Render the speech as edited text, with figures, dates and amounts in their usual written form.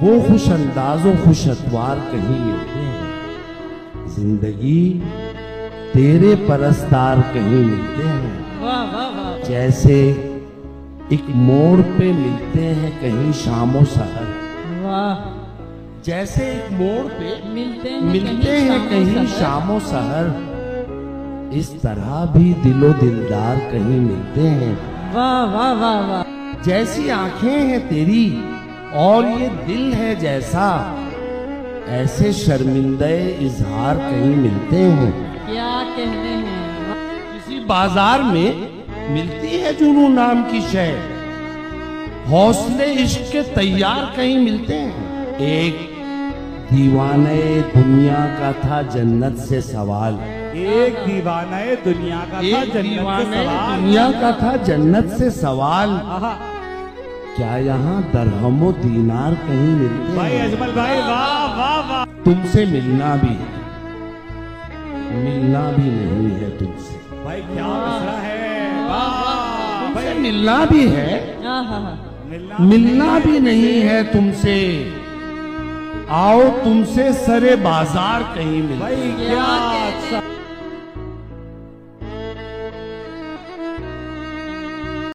वो खुश अंदाजों खुश अतवार कहीं मिलते हैं। जिंदगी तेरे परस्तार कहीं मिलते हैं। वाह वाह वाह। जैसे एक मोड़ पे मिलते हैं कहीं शामो सहर। वाह। जैसे एक मोड़ पे मिलते हैं कहीं शामो सहर, इस तरह भी दिलो दिलदार कहीं मिलते हैं। वाह वाह वाह वाह। जैसी आंखें हैं तेरी और ये दिल है जैसा, ऐसे शर्मिंदे इजहार कहीं मिलते हैं। क्या कहने हैं। किसी बाजार में मिलती है जुनू नाम की शय, हौसले इश्क के तैयार कहीं मिलते हैं। एक दीवाने दुनिया का था जन्नत से सवाल, एक दीवाने दुनिया का था दुनिया का था जन्नत से सवाल, आहा। क्या यहाँ दरहमो दीनार कहीं मिलते भाई हैं। अजमल भाई वाह वाह वाह। तुमसे मिलना भी नहीं है तुमसे। भाई क्या मसला है। वाह तुमसे मिलना भी है, आहा। मिलना भी नहीं है तुमसे। आओ तुमसे सरे बाजार कहीं मिलते हैं। भाई क्या